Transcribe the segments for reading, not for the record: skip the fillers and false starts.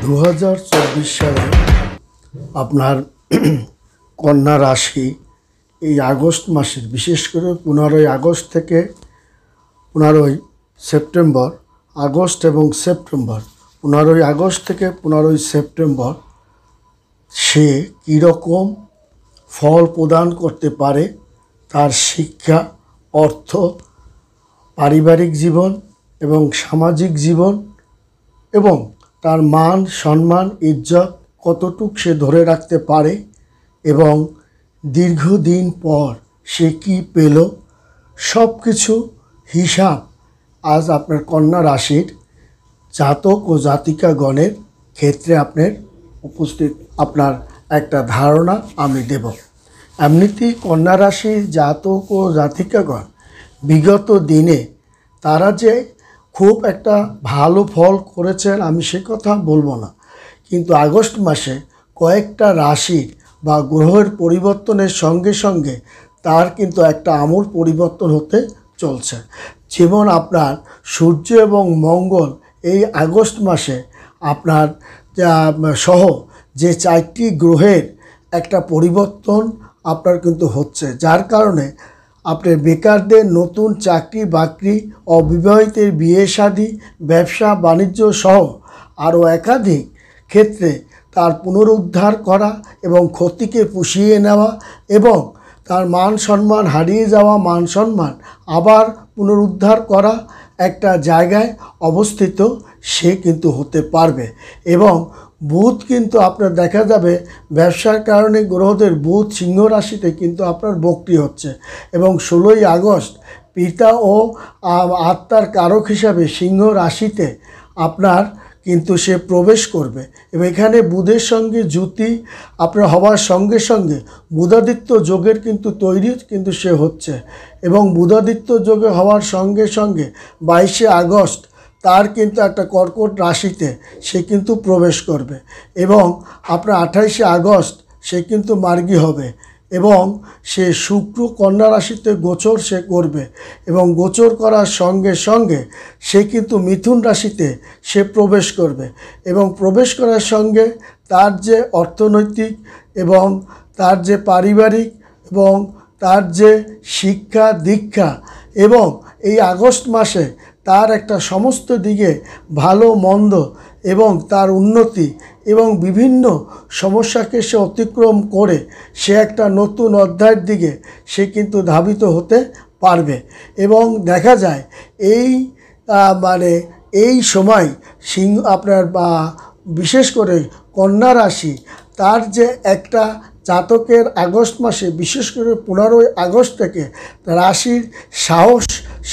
2024 সালে আপনার কন্যা রাশি এই আগস্ট মাসের বিশেষ করে 15ই আগস্ট থেকে 15ই সেপ্টেম্বর, আগস্ট এবং সেপ্টেম্বর, 15ই আগস্ট থেকে 15ই সেপ্টেম্বর সে কীরকম ফল প্রদান করতে পারে, তার শিক্ষা, অর্থ, পারিবারিক জীবন এবং সামাজিক জীবন এবং তার মান সম্মান ইজ্জত কতটুক সে ধরে রাখতে পারে এবং দীর্ঘদিন পর সে কি পেল, সব কিছু হিসাব আজ আপনার কন্যা রাশির জাতক ও জাতিকাগণের ক্ষেত্রে আপনার একটা ধারণা আমি দেব। এমনিতেই কন্যা রাশির জাতক ও জাতিকাগণ বিগত দিনে তারা যে খুব একটা ভালো ফল করেছেন আমি সে কথা বলবো না, কিন্তু আগস্ট মাসে কয়েকটা রাশি বা গ্রহের পরিবর্তনের সঙ্গে সঙ্গে তার কিন্তু একটা আমূল পরিবর্তন হতে চলছে। যেমন আপনার সূর্য এবং মঙ্গল এই আগস্ট মাসে আপনার সহ যে 4টি গ্রহের একটা পরিবর্তন আপনার কিন্তু হচ্ছে, যার কারণে আপনার বেকারদের নতুন চাকরি বাকরি, অবিবাহিতের বিয়ে শাদী, ব্যবসা বাণিজ্য সহ আরও একাধিক ক্ষেত্রে তার পুনরুদ্ধার করা এবং ক্ষতিকে পুষিয়ে নেওয়া এবং তার মান সম্মান হারিয়ে যাওয়া মান সম্মান আবার পুনরুদ্ধার করা একটা জায়গায় অবস্থিত সে কিন্তু হতে পারবে। এবং বুধ কিন্তু আপনার দেখা যাবে ব্যবসার কারণে গ্রহদের বুধ সিংহ রাশিতে কিন্তু আপনার বক্রি হচ্ছে এবং 16ই আগস্ট পিতা ও আত্মার কারক হিসাবে সিংহ রাশিতে আপনার কিন্তু সে প্রবেশ করবে এবং এখানে বুধের সঙ্গে যুতি আপনার হওয়ার সঙ্গে সঙ্গে বুধাদিত্য যোগের কিন্তু তৈরি কিন্তু সে হচ্ছে এবং বুধাদিত্য যোগে হওয়ার সঙ্গে সঙ্গে 22শে আগস্ট তার কিন্তু একটা কর্কট রাশিতে সে কিন্তু প্রবেশ করবে এবং আপনার 28শে আগস্ট সে কিন্তু মার্গী হবে এবং সে শুক্র কন্যা রাশিতে গোচর সে করবে এবং গোচর করার সঙ্গে সঙ্গে সে কিন্তু মিথুন রাশিতে সে প্রবেশ করবে এবং প্রবেশ করার সঙ্গে তার যে অর্থনৈতিক এবং তার যে পারিবারিক এবং তার যে শিক্ষা দীক্ষা এবং এই আগস্ট মাসে তার একটা সমস্ত দিকে ভালো মন্দ এবং তার উন্নতি এবং বিভিন্ন সমস্যাকে সে অতিক্রম করে সে একটা নতুন অধ্যায়ের দিকে সে কিন্তু ধাবিত হতে পারবে। এবং দেখা যায় এই সময় আপনার বিশেষ করে কন্যা রাশি তার যে একটা জাতকের আগস্ট মাসে বিশেষ করে 15ই আগস্ট থেকে রাশির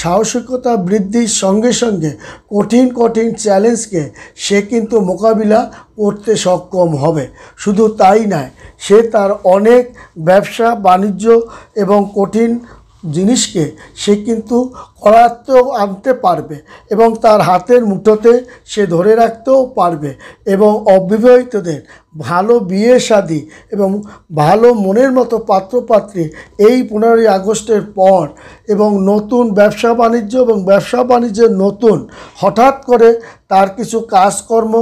সাহসিকতা বৃদ্ধির সঙ্গে সঙ্গে কঠিন কঠিন চ্যালেঞ্জকে সে কিন্তু মোকাবিলা করতে সক্ষম হবে। শুধু তাই নয়, সে তার অনেক ব্যবসা বাণিজ্য এবং কঠিন জিনিসকে সে কিন্তু করাতেও আনতে পারবে এবং তার হাতের মুঠোতে সে ধরে রাখতেও পারবে এবং অবিবাহিতদের ভালো বিয়ে শাদী এবং ভালো মনের মতো পাত্রপাত্রী এই 15ই আগস্টের পর এবং নতুন ব্যবসা বাণিজ্য এবং ব্যবসা বাণিজ্যের নতুন হঠাৎ করে তার কিছু কাজকর্ম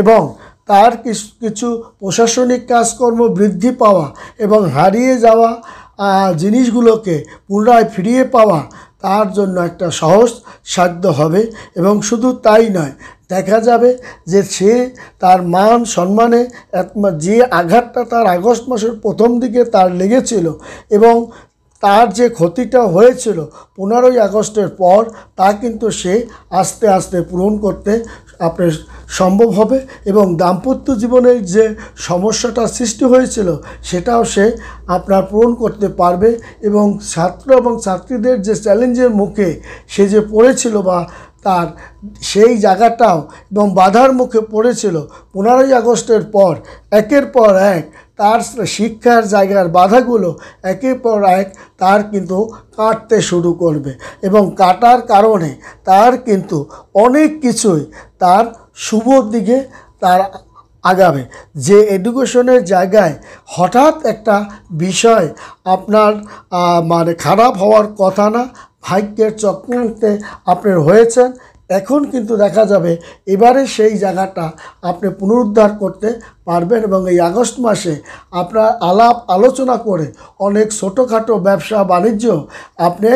এবং তার কিছু প্রশাসনিক কাজকর্ম বৃদ্ধি পাওয়া এবং হারিয়ে যাওয়া জিনিসগুলোকে পুনরায় ফিরিয়ে পাওয়া তার জন্য একটা সহজ সাধ্য হবে। এবং শুধু তাই নয়, দেখা যাবে যে সে তার মান সম্মানে যে আঘাতটা তার আগস্ট মাসের প্রথম দিকে তার লেগেছিল এবং তার যে ক্ষতিটা হয়েছিল 15ই আগস্টের পর তা কিন্তু সে আস্তে আস্তে পূরণ করতে আপনার সম্ভব হবে এবং দাম্পত্য জীবনের যে সমস্যাটা সৃষ্টি হয়েছিল সেটাও সে আপনার পূরণ করতে পারবে এবং ছাত্র এবং ছাত্রীদের যে চ্যালেঞ্জের মুখে সে যে পড়েছিল বা তার সেই জায়গাটাও এবং বাধার মুখে পড়েছিল 15ই আগস্টের পর একের পর এক তার শিক্ষার জায়গার বাধাগুলো একের পর এক তার কিন্তু কাটতে শুরু করবে এবং কাটার কারণে তার কিন্তু অনেক কিছুই তার শুভ দিকে তার আগাবে। যে এডুকেশনের জায়গায় হঠাৎ একটা বিষয় আপনার খারাপ হওয়ার কথা না, ভাগ্যের চক্রান্তে আপনার হয়েছেন এখন কিন্তু দেখা যাবে এবারে সেই জায়গাটা আপনি পুনরুদ্ধার করতে পারবেন এবং এই আগস্ট মাসে আপনার আলাপ আলোচনা করে অনেক ছোটোখাটো ব্যবসা বাণিজ্য আপনি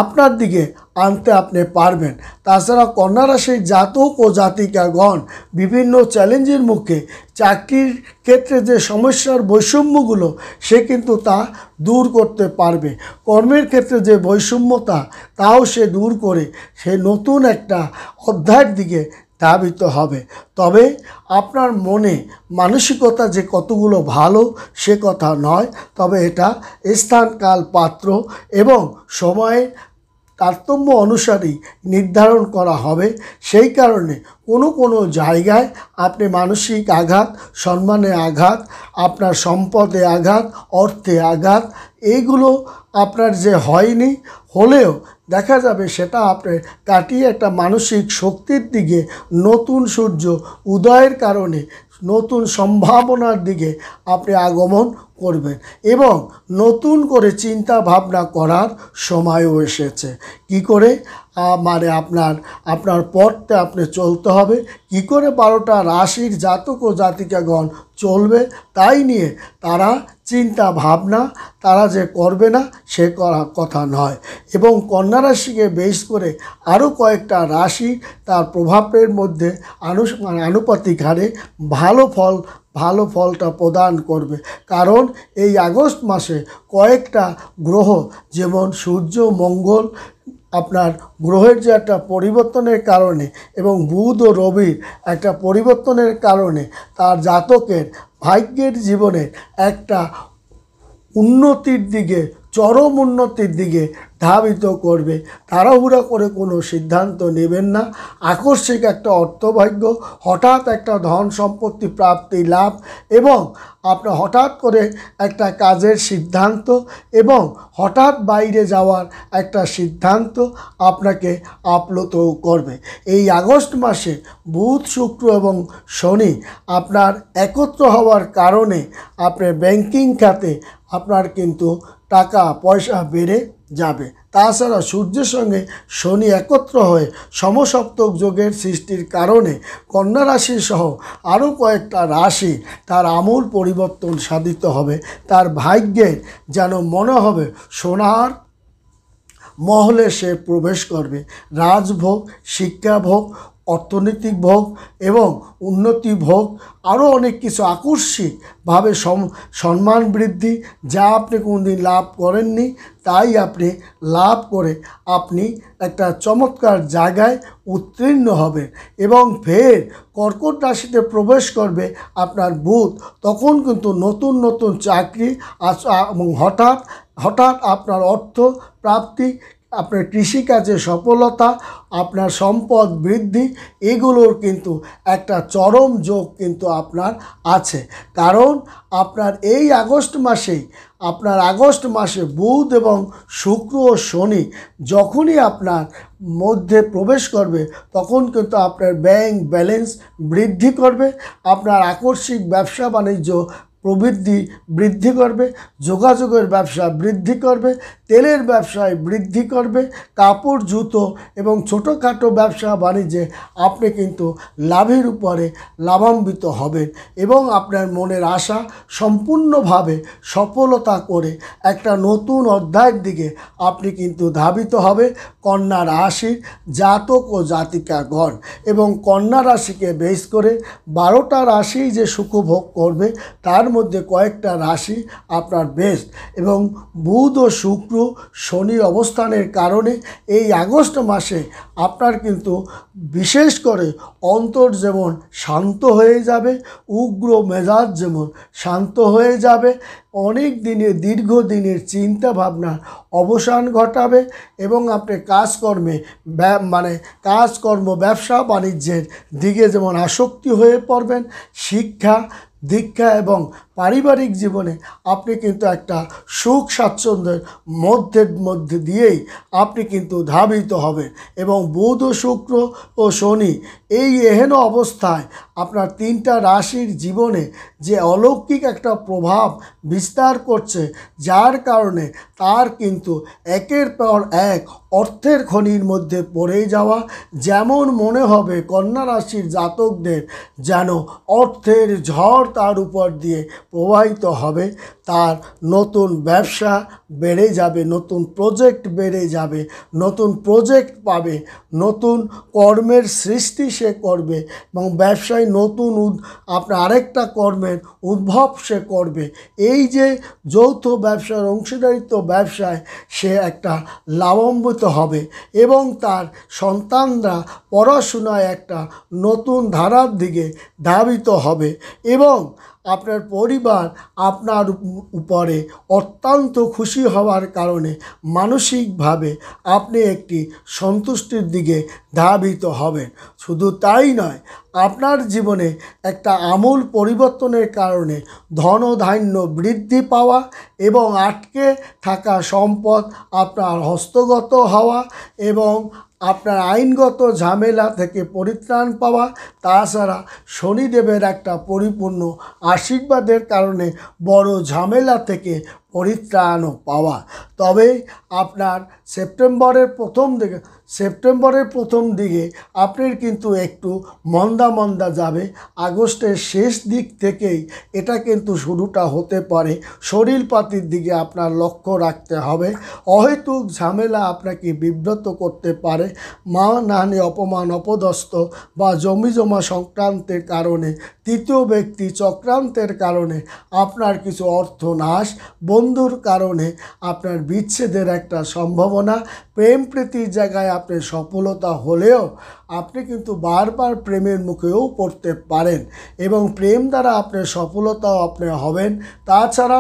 আপনার দিকে আনতে আপনি পারবেন। তাছাড়া কন্যা রাশির জাতক ও জাতিকাগণ বিভিন্ন চ্যালেঞ্জের মুখে চাকরির ক্ষেত্রে যে সমস্যার বৈষম্যগুলো সে কিন্তু তা দূর করতে পারবে। কর্মের ক্ষেত্রে যে বৈষম্যতা তাও সে দূর করে সে নতুন একটা অধ্যায়ের দিকে ধাবিত হবে। তবে আপনার মনে মানসিকতা যে কতগুলো ভালো সে কথা নয়, তবে এটা স্থান কাল পাত্র এবং সময়ের তারতম্য অনুসারেই নির্ধারণ করা হবে। সেই কারণে কোনো জায়গায় আপনি মানসিক আঘাত, সম্মানে আঘাত, আপনার সম্পদে আঘাত, অর্থে আঘাত, এইগুলো আপনার যে হয়নি হলেও দেখা যাবে সেটা আপনি কাটিয়ে একটা মানসিক শক্তির দিকে নতুন সূর্য উদয়ের কারণে নতুন সম্ভাবনার দিকে আপনি আগমন করবেন এবং নতুন করে চিন্তা ভাবনা করার সময়ও এসেছে। কি করে মানে আপনার পথটা আপনি চলতে হবে, কি করে 12টা রাশির জাতক ও জাতিকাগণ চলবে তাই নিয়ে তারা চিন্তা ভাবনা তারা যে করবে না সে কথা নয়। এবং কন্যা রাশিকে বেস করে আরও কয়েকটা রাশি তার প্রভাবের মধ্যে আনুপাতিক হারে ভালো ফলটা প্রদান করবে। কারণ এই আগস্ট মাসে কয়েকটা গ্রহ যেমন সূর্য, মঙ্গল, আপনার গ্রহের যে একটা পরিবর্তনের কারণে এবং বুধ ও রবির একটা পরিবর্তনের কারণে তার জাতকের ভাগ্যের জীবনের একটা উন্নতির দিকে, চরম উন্নতির দিকে ধাবিত করবে। তাড়াহুড়া করে কোনো সিদ্ধান্ত নেবেন না। আকস্মিক একটা অর্থভাগ্য, হঠাৎ একটা ধন সম্পত্তি প্রাপ্তি লাভ এবং আপনার হঠাৎ করে একটা কাজের সিদ্ধান্ত এবং হঠাৎ বাইরে যাওয়ার একটা সিদ্ধান্ত আপনাকে আপ্লুত করবে। এই আগস্ট মাসে বুধ, শুক্র এবং শনি আপনার একত্র হওয়ার কারণে আপনার ব্যাংকিং খাতে আপনার কিন্তু টাকা পয়সা বেড়ে যাবে। তাছাড়া সূর্যের সঙ্গে শনি একত্র হয়ে সমসপ্তক যোগের সৃষ্টির কারণে কন্যা রাশি সহ আরও কয়েকটা রাশি তার আমূল পরিবর্তন সাধিত হবে। তার ভাগ্যের যেন মনে হবে সোনার মহলে সে প্রবেশ করবে। রাজভোগ, শিক্ষাভোগ, অর্থনৈতিক ভোগ এবং উন্নতি ভোগ, আরও অনেক কিছু আকস্মিকভাবে সম্মান বৃদ্ধি, যা আপনি কোনোদিন লাভ করেননি তাই আপনি লাভ করে আপনি একটা চমৎকার জায়গায় উত্তীর্ণ হবেন। এবং ফের কর্কট রাশিতে প্রবেশ করবে আপনার বুধ, তখন কিন্তু নতুন চাকরি এবং হঠাৎ আপনার অর্থ প্রাপ্তি, আপনার কৃষিকাজে সফলতা, আপনার সম্পদ বৃদ্ধি, এগুলোর কিন্তু একটা চরম যোগ কিন্তু আপনার আছে। কারণ আপনার এই আগস্ট মাসে বুধ এবং শুক্র ও শনি যখনই আপনার মধ্যে প্রবেশ করবে তখন কিন্তু আপনার ব্যাংক ব্যালেন্স বৃদ্ধি করবে, আপনার আকস্মিক ব্যবসা বাণিজ্য প্রবৃদ্ধি বৃদ্ধি করবে, যোগাযোগের ব্যবসা বৃদ্ধি করবে, তেলের ব্যবসায় বৃদ্ধি করবে, কাপড়, জুতো এবং ছোটোখাটো ব্যবসা বাণিজ্যে আপনি কিন্তু লাভের উপরে লাভান্বিত হবেন এবং আপনার মনের আশা সম্পূর্ণভাবে সফলতা করে একটা নতুন অধ্যায়ের দিকে আপনি কিন্তু ধাবিত হবে। কন্যা রাশির জাতক ও জাতিকাগণ এবং কন্যা রাশিকে বেস করে 12টা রাশি যে সুখভোগ করবে তার মধ্যে কয়েকটা রাশি আপনার বেস্ট এবং বুধ ও শুক্র শনির অবস্থানের কারণে এই আগস্ট মাসে আপনার কিন্তু বিশেষ করে অন্তর যেমন শান্ত হয়ে যাবে, উগ্র মেজাজ যেমন শান্ত হয়ে যাবে, অনেক দীর্ঘদিনের চিন্তা ভাবনার অবসান ঘটাবে এবং আপনি কাজকর্ম ব্যবসা বাণিজ্যের দিকে যেমন আসক্তি হয়ে পড়বেন, শিক্ষা দীক্ষা এবং পারিবারিক জীবনে আপনি কিন্তু একটা সুখ স্বাচ্ছন্দ্যের মধ্যে দিয়েই আপনি কিন্তু ধাবিত হবেন। এবং বুধ ও শুক্র ও শনি এই এহেন অবস্থায় আপনার 3টা রাশির জীবনে যে অলৌকিক একটা প্রভাব বিস্তার করছে, যার কারণে তার কিন্তু একের পর এক অর্থের খনির মধ্যে পড়ে যাওয়া। যেমন মনে হবে কন্যা রাশির জাতকদের যেন অর্থের ঝড় তার উপর দিয়ে প্রবাহিত হবে, তার নতুন ব্যবসা বেড়ে যাবে, নতুন প্রজেক্ট বেড়ে যাবে, নতুন প্রজেক্ট পাবে, নতুন কর্মের সৃষ্টি সে করবে এবং ব্যবসায় নতুন আপনার আরেকটা কর্মের উদ্ভব সে করবে। এই যে যৌথ ব্যবসার অংশীদারিত্ব ব্যবসায় সে একটা লাভান্বিত হবে এবং তার সন্তানরা পড়াশোনায় একটা নতুন ধারার দিকে ধাবিত হবে এবং আপনার পরিবার আপনার উপরে অত্যন্ত খুশি হওয়ার কারণে মানসিকভাবে আপনি একটি সন্তুষ্টির দিকে ধাবিত হবেন। শুধু তাই নয়, আপনার জীবনে একটা আমূল পরিবর্তনের কারণে ধনধান্য বৃদ্ধি পাওয়া এবং আটকে থাকা সম্পদ আপনার হস্তগত হওয়া এবং আপনার আইনগত ঝামেলা থেকে পরিত্রাণ পাওয়া, তাছাড়া শনিদেবের একটা পরিপূর্ণ আশীর্বাদের কারণে বড় ঝামেলা থেকে পরিত্রাণও পাওয়া। তবে আপনার সেপ্টেম্বরের প্রথম দিকে আপনার কিন্তু একটু মন্দা যাবে। আগস্টের শেষ দিক থেকেই এটা কিন্তু শুরুটা হতে পারে। শরীরপাতির দিকে আপনার লক্ষ্য রাখতে হবে। অহেতুক ঝামেলা আপনাকে বিব্রত করতে পারে। মানহানি, অপমান, অপদস্থ বা জমিজমা সংক্রান্তের কারণে, তৃতীয় ব্যক্তি চক্রান্তের কারণে আপনার কিছু অর্থ নাশ, বন্ধুর কারণে আপনার বিচ্ছেদের একটা সম্ভাবনা, প্রেম প্রীতির জায়গায় আপনার সফলতা হলেও আপনি কিন্তু বারবার প্রেমের মুখেও পড়তে পারেন এবং প্রেম দ্বারা আপনার সফলতাও আপনি হবেন। তাছাড়া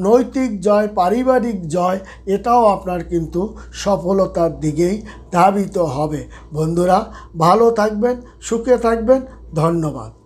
নৈতিক জয়, পারিবারিক জয়, এটাও আপনার কিন্তু সফলতার দিকেই ধাবিত হবে। বন্ধুরা, ভালো থাকবেন, সুখে থাকবেন। ধন্যবাদ।